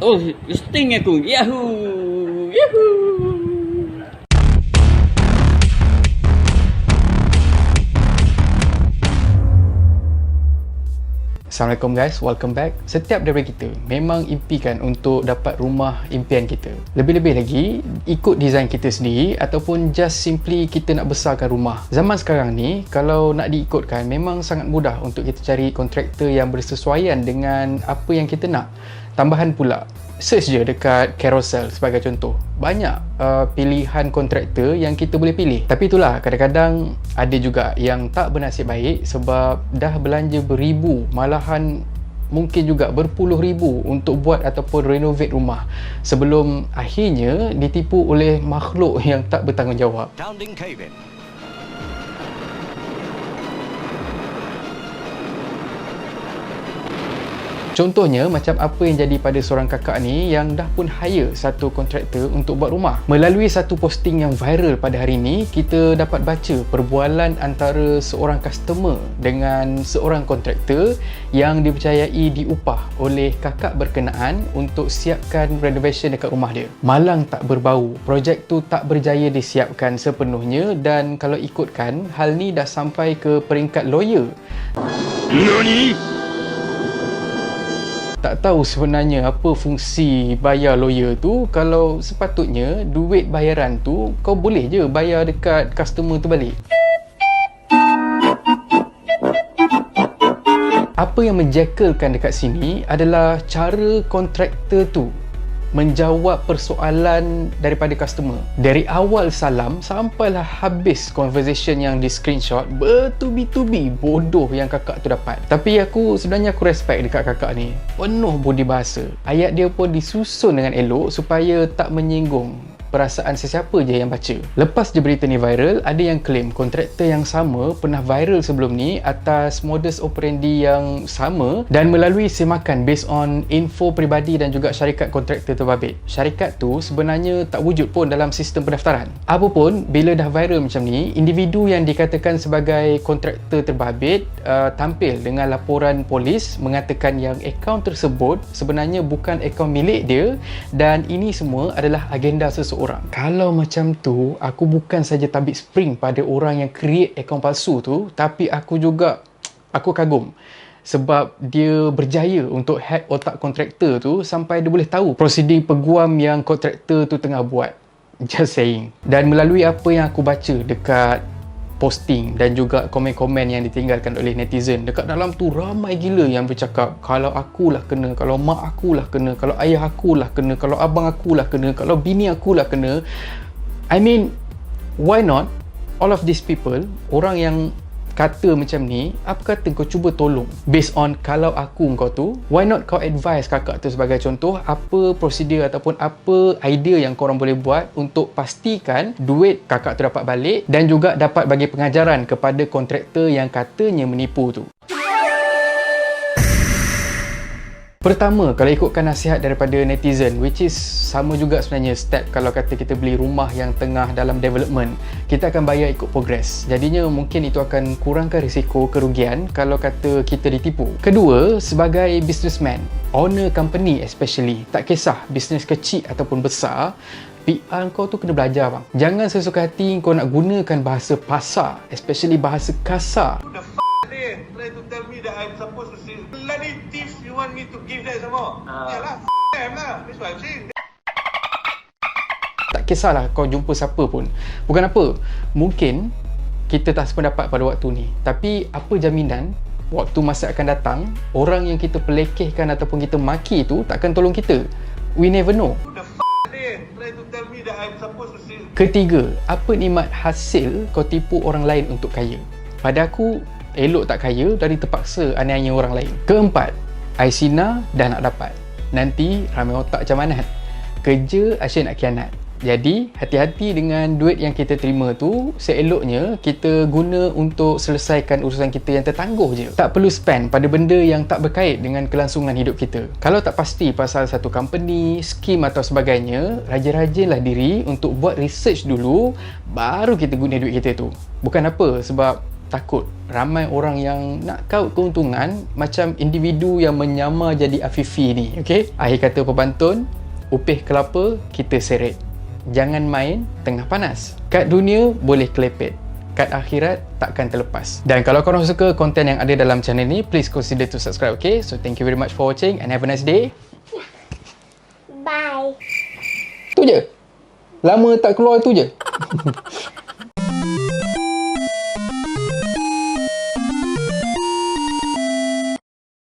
Oh, sting aku. Yahoo! Yahoo! Assalamualaikum guys, welcome back. Setiap daripada kita memang impikan untuk dapat rumah impian kita. Lebih-lebih lagi, ikut design kita sendiri ataupun just simply kita nak besarkan rumah. Zaman sekarang ni, kalau nak diikutkan, memang sangat mudah untuk kita cari kontraktor yang bersesuaian dengan apa yang kita nak. Tambahan pula, search je dekat Carousel sebagai contoh. Banyak pilihan kontraktor yang kita boleh pilih. Tapi itulah, kadang-kadang ada juga yang tak bernasib baik sebab dah belanja beribu, malahan mungkin juga berpuluh ribu untuk buat ataupun renovate rumah sebelum akhirnya ditipu oleh makhluk yang tak bertanggungjawab. Contohnya macam apa yang jadi pada seorang kakak ni yang dah pun hire satu kontraktor untuk buat rumah. Melalui satu posting yang viral pada hari ini, kita dapat baca perbualan antara seorang customer dengan seorang kontraktor yang dipercayai diupah oleh kakak berkenaan untuk siapkan renovation dekat rumah dia. Malang tak berbau, projek tu tak berjaya disiapkan sepenuhnya dan kalau ikutkan, hal ni dah sampai ke peringkat lawyer. Nani? Tak tahu sebenarnya apa fungsi bayar lawyer tu kalau sepatutnya duit bayaran tu kau boleh je bayar dekat customer tu balik. Apa yang menjekalkan dekat sini adalah cara kontraktor tu menjawab persoalan daripada customer. Dari awal salam sampailah habis conversation yang di screenshot, bertubi-tubi bodoh yang kakak tu dapat. Tapi sebenarnya aku respect dekat kakak ni. Penuh budi bahasa. Ayat dia pun disusun dengan elok supaya tak menyinggung perasaan sesiapa je yang baca. Lepas je berita ni viral, ada yang claim kontraktor yang sama pernah viral sebelum ni atas modus operandi yang sama dan melalui semakan based on info peribadi dan juga syarikat kontraktor terbabit. Syarikat tu sebenarnya tak wujud pun dalam sistem pendaftaran. Apapun, bila dah viral macam ni, individu yang dikatakan sebagai kontraktor terbabit tampil dengan laporan polis mengatakan yang akaun tersebut sebenarnya bukan akaun milik dia dan ini semua adalah agenda seseorang. Kalau macam tu, aku bukan saja tabik spring pada orang yang create akaun palsu tu, tapi aku kagum sebab dia berjaya untuk hack otak kontraktor tu sampai dia boleh tahu prosedur peguam yang kontraktor tu tengah buat. Just saying. Dan melalui apa yang aku baca dekat posting dan juga komen-komen yang ditinggalkan oleh netizen, dekat dalam tu ramai gila yang bercakap kalau akulah kena, kalau mak akulah kena, kalau ayah akulah kena, kalau abang akulah kena, kalau bini akulah kena. I mean, why not all of these people, orang yang kata macam ni, apa kata kau cuba tolong based on kalau aku kau tu, why not kau advise kakak tu sebagai contoh apa prosedur ataupun apa idea yang korang boleh buat untuk pastikan duit kakak tu dapat balik dan juga dapat bagi pengajaran kepada kontraktor yang katanya menipu tu. Pertama, kalau ikutkan nasihat daripada netizen, which is sama juga sebenarnya step kalau kata kita beli rumah yang tengah dalam development, kita akan bayar ikut progress. Jadinya mungkin itu akan kurangkan risiko kerugian kalau kata kita ditipu. Kedua, sebagai businessman, owner company especially, tak kisah bisnes kecil ataupun besar, PR kau tu kena belajar bang. Jangan sesuka hati kau nak gunakan bahasa pasar, especially bahasa kasar. Try to tell me that I'm supposed to say bloody thief, you want me to give that some more? Yalah, them lah. That's what I'm saying. Tak kisahlah kau jumpa siapa pun. Bukan apa, mungkin kita tak sependapat pada waktu ni, tapi apa jaminan waktu masa akan datang orang yang kita pelekehkan ataupun kita maki tu takkan tolong kita. We never know. Try to tell me that I'm supposed to say. Ketiga, apa nikmat hasil kau tipu orang lain untuk kaya? Pada aku, elok tak kaya dari terpaksa aniaya orang lain. Keempat, Aisina dah nak dapat. Nanti ramai otak macam Manat. Kerja asyik nak khianat. Jadi, hati-hati dengan duit yang kita terima tu. Seeloknya, kita guna untuk selesaikan urusan kita yang tertangguh je. Tak perlu spend pada benda yang tak berkait dengan kelangsungan hidup kita. Kalau tak pasti pasal satu company, skim atau sebagainya, rajin-rajinlah diri untuk buat research dulu, baru kita guna duit kita tu. Bukan apa, sebab takut ramai orang yang nak kaut keuntungan macam individu yang menyamar jadi Afifi ni, okey? Akhir kata pepantun, upih kelapa kita seret. Jangan main tengah panas. Kad dunia boleh kelepet, kad akhirat takkan terlepas. Dan kalau korang suka konten yang ada dalam channel ni, please consider to subscribe, okay? So thank you very much for watching and have a nice day. Bye. Tu je. Lama tak keluar tu je.